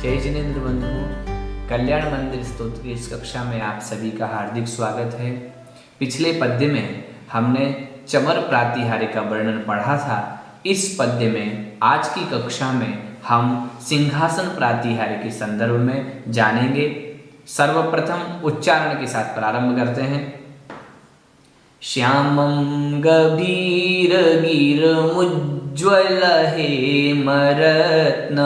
जय जिनेन्द्र बंधु, कल्याण मंदिर स्तोत्र की इस कक्षा में आप सभी का हार्दिक स्वागत है। पिछले पद्य में हमने चमर प्रातिहार्य का वर्णन पढ़ा था। इस पद्य में आज की कक्षा में हम सिंहासन प्रातिहार्य के संदर्भ में जानेंगे। सर्वप्रथम उच्चारण के साथ प्रारंभ करते हैं। श्यामं गभीरगिरमुज्ज्वल हेमरत्न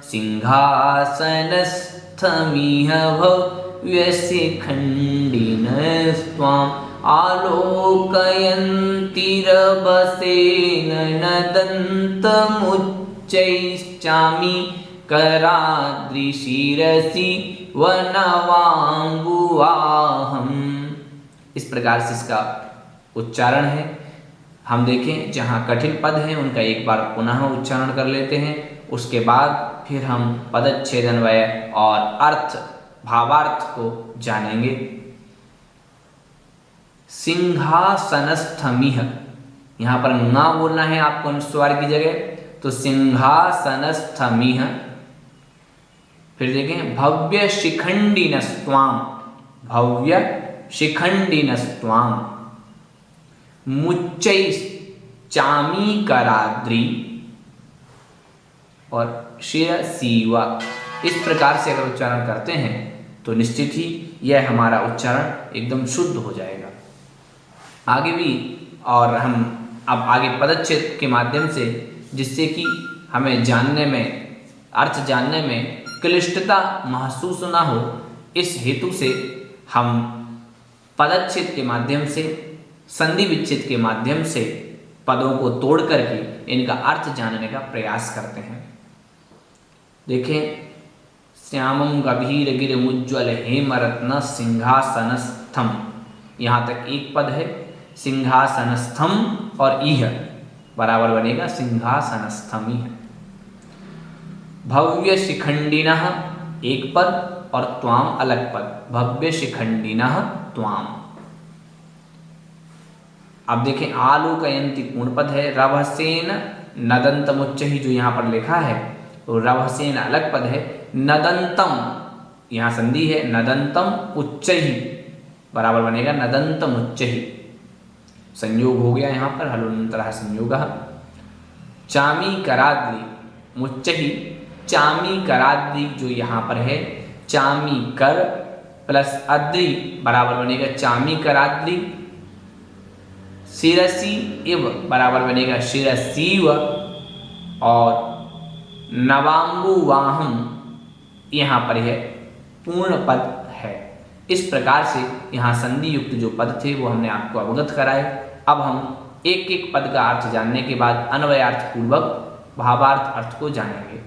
सिंहासनस्थमिह भव्यशिखण्डिनस्त्वाम् आलोकयन्तिरभसेन नदन्तमुच्चैश्चामी कराद्रिशिरसि वनवाम्बुवाहम्। इस प्रकार से इसका उच्चारण है। हम देखें जहाँ कठिन पद हैं उनका एक बार पुनः उच्चारण कर लेते हैं, उसके बाद फिर हम पदच्छेदन्वय और अर्थ भावार्थ को जानेंगे। सिंहासनस्थमिह, यहाँ पर ना बोलना है आपको अनुस्वार की जगह, तो सिंहासनस्थमिह। फिर देखें भव्य शिखण्डिनस्त्वाम्, भव्य शिखण्डिनस्त्वाम् मुच्चैश्चामीकराद्रि और शिरसीव। इस प्रकार से अगर उच्चारण करते हैं तो निश्चित ही यह हमारा उच्चारण एकदम शुद्ध हो जाएगा। आगे भी और हम अब आगे पदच्छेद के माध्यम से, जिससे कि हमें जानने में, अर्थ जानने में क्लिष्टता महसूस ना हो, इस हेतु से हम पदच्छेद के माध्यम से, संधि विच्छेद के माध्यम से पदों को तोड़ करके इनका अर्थ जानने का प्रयास करते हैं। देखें, श्यामं गभीरगिरिमुज्ज्वल हेमरत्न सिंहासनस्थम, यहाँ तक एक पद है। सिंहासनस्थम और इह बराबर बनेगा सिंहासनस्थम इह। भव्य शिखण्डिनः एक पद और त्वाम अलग पद, भव्य शिखण्डिनः त्वाम। अब देखें, आलोकयन्ति पूर्ण पद है। रभसेन नदन्तमुच्चैः जो यहाँ पर लिखा है, तो रभसेन अलग पद है। नदन्तम यहाँ संधि है, नदन्तम उच्चैः बराबर बनेगा नदन्तम उच्चैः। संयोग हो गया यहाँ पर, हलोऽनन्तरः संयोगः। चामीकराद्रि मुच्चैः, चामीकराद्रि जो यहाँ पर है, चामीकर प्लस अद्रि बराबर बनेगा चामीकराद्रि। शिरसि इव बराबर बनेगा शिरसीव। और नवाम्बुवाहम यहाँ पर यह पूर्ण पद है। इस प्रकार से यहाँ संधि युक्त जो पद थे वो हमने आपको अवगत कराए। अब हम एक एक पद का अर्थ जानने के बाद अन्वयार्थ पूर्वक भावार्थ अर्थ को जानेंगे।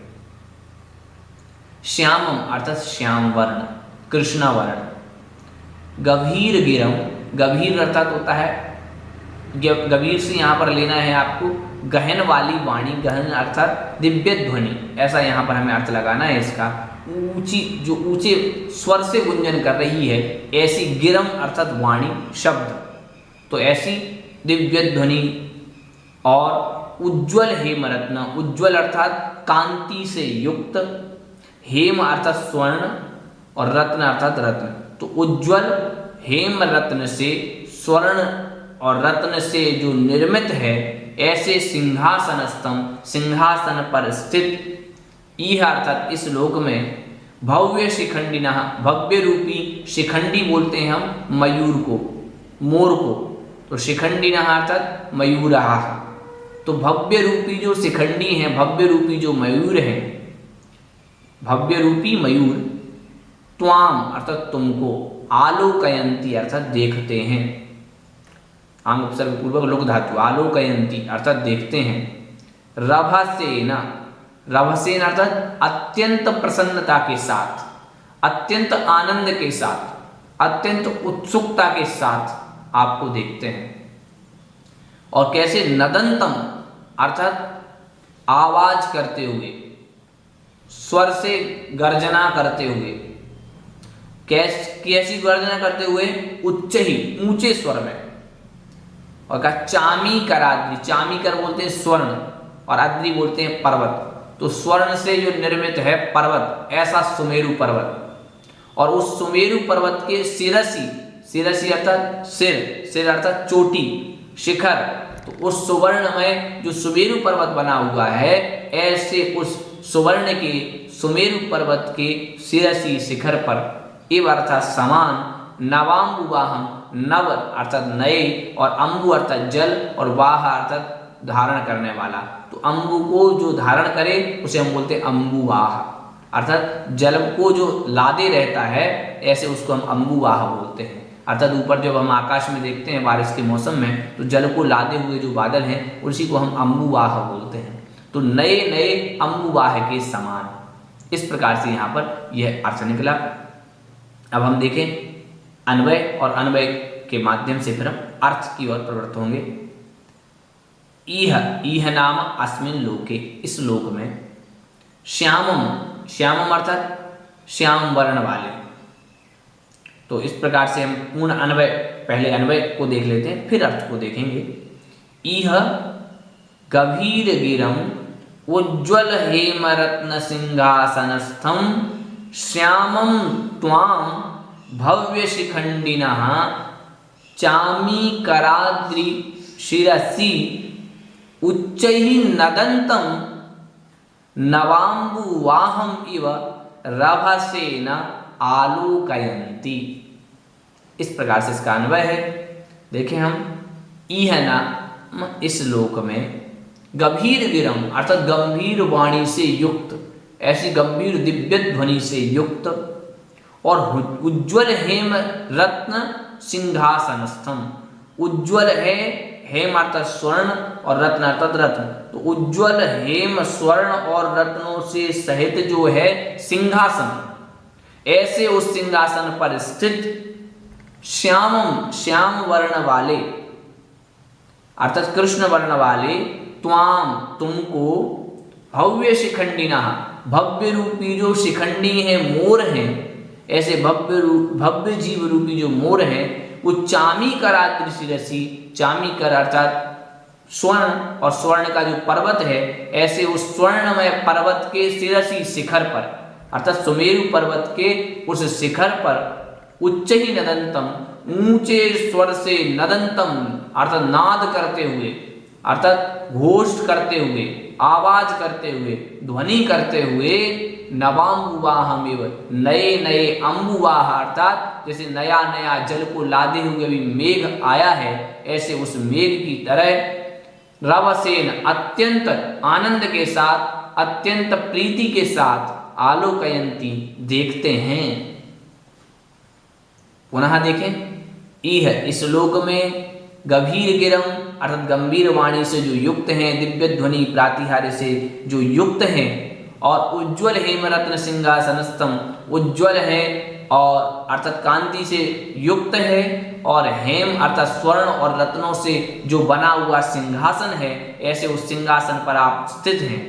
श्यामम अर्थात श्याम वर्ण, कृष्ण वर्ण। गभीर गिरम, गभीर अर्थात होता है, गभीर से यहाँ पर लेना है आपको गहन वाली वाणी, गहन अर्थात दिव्य ध्वनि, ऐसा यहाँ पर हमें अर्थ लगाना है इसका। ऊंची, जो ऊंचे स्वर से गुंजन कर रही है, ऐसी गिरम अर्थात वाणी शब्द, तो ऐसी दिव्य ध्वनि। और उज्ज्वल हेमरत्न, उज्ज्वल अर्थात कांति से युक्त, हेम अर्थात स्वर्ण और रत्न अर्थात रत्न, तो उज्ज्वल हेम रत्न से, स्वर्ण और रत्न से जो निर्मित है, ऐसे सिंहासनस्थम सिंहासन पर स्थित, यह अर्थात इस लोक में भव्य शिखण्डिनः, भव्य रूपी शिखंडी बोलते हैं हम मयूर को, मोर को, तो शिखण्डिनः अर्थात मयूरः। तो भव्य रूपी जो शिखंडी हैं, भव्य रूपी जो मयूर हैं, भव्य रूपी मयूर, त्वाम अर्थात तुमको, आलोकयन्ति अर्थात देखते हैं, आंग उपसर्ग पूर्वक लोक धातु, आलोकयन्ति अर्थात देखते हैं। रभसेन, रभसेन अर्थात अत्यंत प्रसन्नता के साथ, अत्यंत आनंद के साथ, अत्यंत उत्सुकता के साथ आपको देखते हैं। और कैसे, नदंतम अर्थात आवाज करते हुए, स्वर से गर्जना करते हुए। कैसी गर्जना करते हुए? उच्च ही, ऊंचे स्वर में। और कहा चामी कराद्रि, चामी कर बोलते हैं स्वर्ण और आद्रि बोलते हैं पर्वत, तो तो स्वर्ण से जो निर्मित है पर्वत, ऐसा सुमेरु पर्वत, और उस सुमेरु पर्वत के शिरसी, शिरसी अर्थात सिर, सिर अर्थात चोटी, शिखर, तो उस सुवर्णमय जो सुमेरु पर्वत बना हुआ है, ऐसे उस सुवर्ण के सुमेरु पर्वत के शिरसी शिखर पर एव अर्थात समान नवाम्बुवाहम, नव अर्थात नए, और अम्बु अर्थात जल, और वाह अर्थात धारण करने वाला। तो अम्बु को जो धारण करे उसे हम बोलते हैं अम्बुवाह, अर्थात जल को जो लादे रहता है, ऐसे उसको हम अम्बुवाह बोलते हैं। अर्थात ऊपर जब हम आकाश में देखते हैं बारिश के मौसम में, तो जल को लादे हुए जो बादल हैं उसी को हम अम्बुवाह बोलते हैं। तो नए नए अम्बुवाह के समान, इस प्रकार से यहाँ पर यह अर्थ निकला। अब हम देखें अन्वय, और अन्वय के माध्यम से फिर हम अर्थ की ओर प्रवृत्त होंगे। इह नाम अस्मिन लोके, इस लोक में, श्यामम, श्यामम अर्थात श्याम वर्ण वाले। तो इस प्रकार से हम पूर्ण अन्वय, पहले अन्वय को देख लेते हैं फिर अर्थ को देखेंगे। इह गभीर गिरम उज्ज्वल हेमरत्न सिंहासनस्थम श्यामम त्वाम भव्य शिखंडिनः चामीकराद्रि शिरसि उच्चैः नदन्तं नवाम्बुवाहम इव रभसेन आलोकयन्ति। इस प्रकार से इसका अन्वय है। देखें हम, इह नाम इस लोक में, गंभीर गिरम अर्थात गंभीर वाणी से युक्त, ऐसी गंभीर दिव्य ध्वनि से युक्त, और उज्ज्वल हेम रत्न सिंहासनस्थम, उज्ज्वल है, हेम अर्थात स्वर्ण और रत्न अर्थात रत्न, तो उज्ज्वल हेम स्वर्ण और रत्नों से सहित जो है सिंहासन, ऐसे उस सिंहासन पर स्थित श्यामम, श्याम वर्ण वाले अर्थात कृष्ण वर्ण वाले, त्वाम तुमको, भव्य शिखंडिना, भव्य रूपी जो शिखंडी है, मोर हैं, ऐसे भव्य जीव रूपी जो मोर हैं, वो चामी कराद्रि शिरसि, चामी कर अर्थात स्वर्ण, और स्वर्ण का जो पर्वत है, ऐसे उस स्वर्णमय पर्वत के शिरसि शिखर पर अर्थात सुमेरु पर्वत के उस शिखर पर उच्च ही नदंतम, ऊंचे स्वर से, नदंतम अर्थात नाद करते हुए, अर्थात घोष करते हुए, आवाज करते हुए, ध्वनि करते हुए, नवाम्बुवाहमिव, नए नए अम्बुवाह अर्थात जैसे नया नया जल को लादे हुए अभी मेघ आया है, ऐसे उस मेघ की तरह रवसेन अत्यंत आनंद के साथ, अत्यंत प्रीति के साथ, आलोकयंती देखते हैं। पुनः देखें, इह इस लोक में, गंभीर गिरम अर्थात गंभीर वाणी से जो युक्त हैं, दिव्य ध्वनि प्रातिहार्य से जो युक्त हैं, और उज्ज्वल हेमरत्न सिंहासनस्थम, उज्ज्वल है और अर्थात कांति से युक्त है, और हेम अर्थात स्वर्ण और रत्नों से जो बना हुआ सिंहासन है, ऐसे उस सिंहासन पर आप स्थित हैं।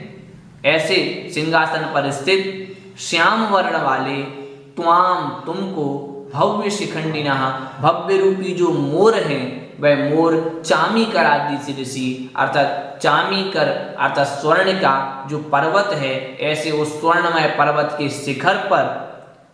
ऐसे सिंहासन पर स्थित श्याम वर्ण वाले, त्वाम तुमको, भव्य शिखंडिना, भव्य रूपी जो मोर हैं, वह मोर चामी कराद्रि शिरसि अर्थात चामी कर अर्थात स्वर्ण का जो पर्वत है, ऐसे उस स्वर्णमय पर्वत के शिखर पर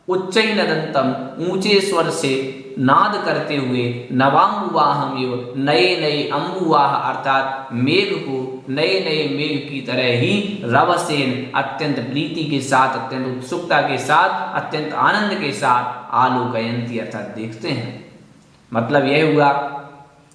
उच्चै नदंतम, ऊंचे स्वर से नाद करते हुए, नवाम्बुवाहमिव, नए नए अम्बुवाह अर्थात मेघ को, नए नए मेघ की तरह ही, रवसेन अत्यंत प्रीति के साथ, अत्यंत उत्सुकता के साथ, अत्यंत आनंद के साथ, आलोकयंती अर्थात देखते हैं। मतलब यह हुआ,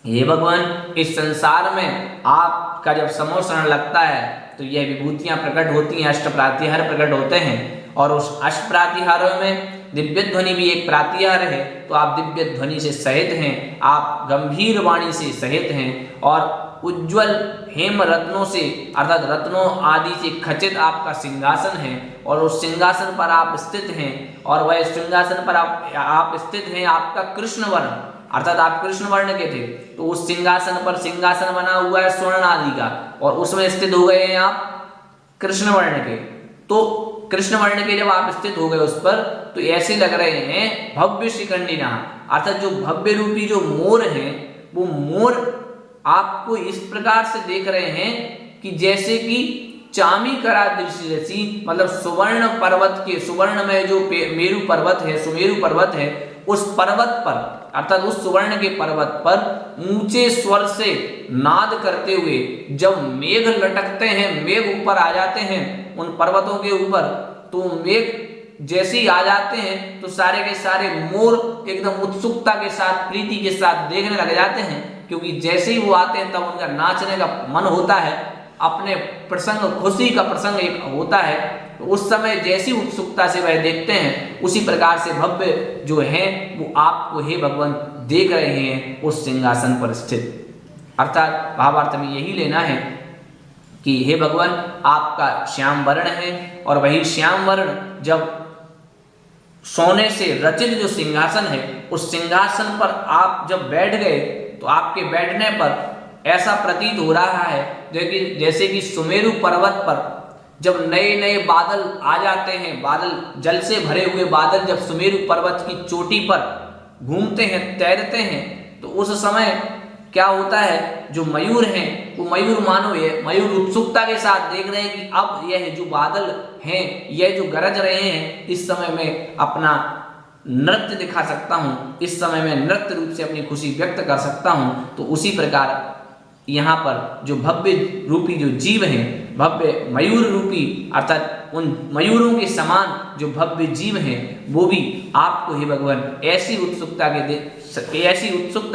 हे भगवान, इस संसार में आपका जब समोसरण लगता है तो यह विभूतियां प्रकट होती हैं, अष्ट प्रातिहार प्रकट होते हैं, और उस अष्ट प्रातिहारों में दिव्य ध्वनि भी एक प्रातिहार है। तो आप दिव्य ध्वनि से सहित हैं, आप गंभीर वाणी से सहित हैं, और उज्ज्वल हेम रत्नों से अर्थात रत्नों आदि से खचित आपका सिंहासन है, और उस सिंहासन पर आप स्थित हैं, और वह सिंहासन पर आप स्थित हैं, आपका कृष्ण वर्ण अर्थात आप कृष्ण वर्ण के थे, तो उस सिंहासन पर सिंहासन बना हुआ है स्वर्ण आदि का, और उसमें स्थित हो गए हैं आप कृष्ण वर्ण के। तो कृष्ण वर्ण के जब आप स्थित हो गए उस पर, तो ऐसे लग रहे हैं भव्य शिखंडिना अर्थात जो भव्य रूपी जो मोर हैं, वो मोर आपको इस प्रकार से देख रहे हैं कि जैसे कि चामीकरा दृश्यसी, मतलब सुवर्ण पर्वत के, सुवर्ण में जो मेरु पर्वत है, सुमेरु पर्वत है, उस पर्वत पर अर्थात उस सुवर्ण के पर्वत पर ऊंचे स्वर से नाद करते हुए जब मेघ लटकते हैं, मेघ ऊपर आ जाते हैं उन पर्वतों के ऊपर, तो मेघ जैसे ही आ जाते हैं तो सारे के सारे मोर एकदम उत्सुकता के साथ, प्रीति के साथ देखने लग जाते हैं, क्योंकि जैसे ही वो आते हैं तब उनका नाचने का मन होता है, अपने प्रसंग, खुशी का प्रसंग एक होता है, तो उस समय जैसी उत्सुकता से वह देखते हैं, उसी प्रकार से भव्य जो है वो आपको हे भगवान देख रहे हैं उस सिंहासन पर स्थित। अर्थात भावार्थ में यही लेना है कि हे भगवान आपका श्याम वर्ण है, और वही श्याम वर्ण जब सोने से रचित जो सिंहासन है, उस सिंहासन पर आप जब बैठ गए तो आपके बैठने पर ऐसा प्रतीत हो रहा है जैसे कि सुमेरु पर्वत पर जब नए नए बादल आ जाते हैं, बादल जल से भरे हुए बादल जब सुमेरु पर्वत की चोटी पर घूमते हैं, तैरते हैं, तो उस समय क्या होता है, जो मयूर हैं वो मयूर मानो ये मयूर उत्सुकता के साथ देख रहे हैं कि अब यह जो बादल हैं, यह जो गरज रहे हैं, इस समय में अपना नृत्य दिखा सकता हूँ, इस समय में नृत्य रूप से अपनी खुशी व्यक्त कर सकता हूँ। तो उसी प्रकार यहाँ पर जो भव्य रूपी जो जीव हैं, भव्य मयूर रूपी अर्थात उन मयूरों के समान जो भव्य जीव हैं, वो भी आपको हे भगवान ऐसी उत्सुकता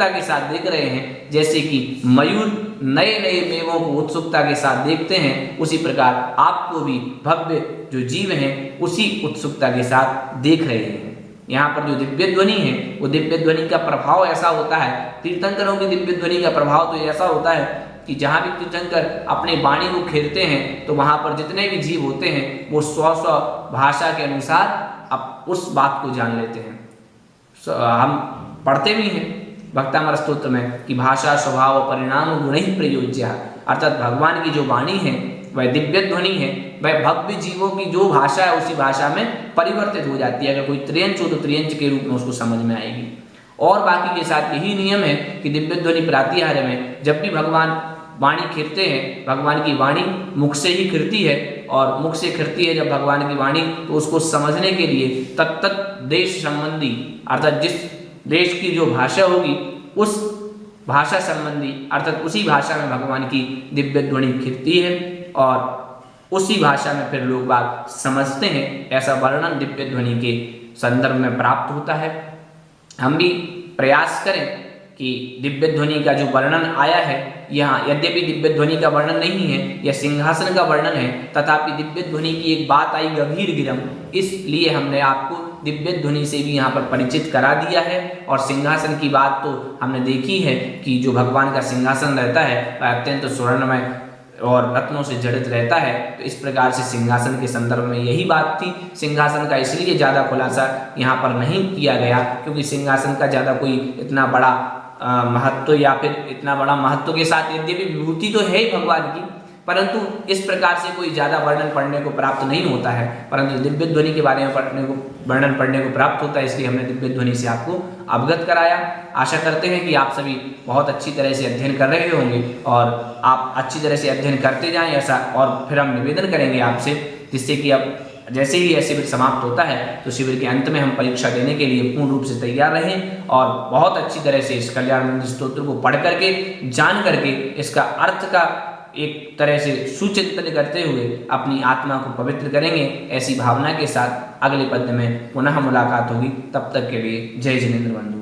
के साथ देख रहे हैं जैसे कि मयूर नए नए मेवों को उत्सुकता के साथ देखते हैं, उसी प्रकार आपको भी भव्य जो जीव हैं उसी उत्सुकता के साथ देख रहे हैं। यहाँ पर जो दिव्य ध्वनि है, वो दिव्य ध्वनि का प्रभाव ऐसा होता है, तीर्थंकरों की दिव्य ध्वनि का प्रभाव तो ऐसा होता है कि जहाँ भी तीर्थंकर अपने वाणी को खेलते हैं, तो वहाँ पर जितने भी जीव होते हैं वो स्व स्व भाषा के अनुसार अब उस बात को जान लेते हैं। हम पढ़ते भी हैं भक्तामर स्तोत्र में कि भाषा स्वभाव परिणाम गुण ही प्रयोज्य, अर्थात भगवान की जो वाणी है वह दिव्य ध्वनि है, वह भव्य जीवों की जो भाषा है उसी भाषा में परिवर्तित हो जाती है। अगर कोई त्रियंच हो तो त्रियंच के रूप में उसको समझ में आएगी। और बाकी के साथ यही नियम है कि दिव्य ध्वनि प्रातिहार्य में जब भी भगवान वाणी खिरते हैं, भगवान की वाणी मुख से ही खिरती है, और मुख से खिरती है जब भगवान की वाणी, तो उसको समझने के लिए तत्त देश संबंधी अर्थात जिस देश की जो भाषा होगी उस भाषा संबंधी अर्थात उसी भाषा में भगवान की दिव्य ध्वनि खिरती है, और उसी भाषा में फिर लोग बात समझते हैं। ऐसा वर्णन दिव्य ध्वनि के संदर्भ में प्राप्त होता है। हम भी प्रयास करें कि दिव्य ध्वनि का जो वर्णन आया है यहाँ, यद्यपि दिव्य ध्वनि का वर्णन नहीं है, यह सिंहासन का वर्णन है, तथापि दिव्य ध्वनि की एक बात आई गंभीर गिरम, इसलिए हमने आपको दिव्य ध्वनि से भी यहाँ पर परिचित करा दिया है। और सिंहासन की बात तो हमने देखी है कि जो भगवान का सिंहासन रहता है वह अत्यंत स्वर्णमय और रत्नों से जड़ित रहता है। तो इस प्रकार से सिंहासन के संदर्भ में यही बात थी। सिंहासन का इसलिए ज़्यादा खुलासा यहाँ पर नहीं किया गया क्योंकि सिंहासन का ज़्यादा कोई इतना बड़ा महत्व या फिर इतना बड़ा महत्व के साथ यद्यपि विभूति तो है ही भगवान की, परंतु इस प्रकार से कोई ज़्यादा वर्णन पढ़ने को प्राप्त नहीं होता है, परंतु दिव्य ध्वनि के बारे में वर्णन पढ़ने को प्राप्त होता है, इसलिए हमने दिव्य ध्वनि से आपको अवगत कराया। आशा करते हैं कि आप सभी बहुत अच्छी तरह से अध्ययन कर रहे होंगे और आप अच्छी तरह से अध्ययन करते जाएं ऐसा, और फिर हम निवेदन करेंगे आपसे, जिससे कि अब जैसे ही यह शिविर समाप्त होता है तो शिविर के अंत में हम परीक्षा देने के लिए पूर्ण रूप से तैयार रहें और बहुत अच्छी तरह से इस कल्याण मंदिर स्तोत्र को पढ़ करके, जान करके, इसका अर्थ का एक तरह से सुचिंतन करते हुए अपनी आत्मा को पवित्र करेंगे। ऐसी भावना के साथ अगले पद्य में पुनः मुलाकात होगी। तब तक के लिए जय जिनेंद्र बंधु।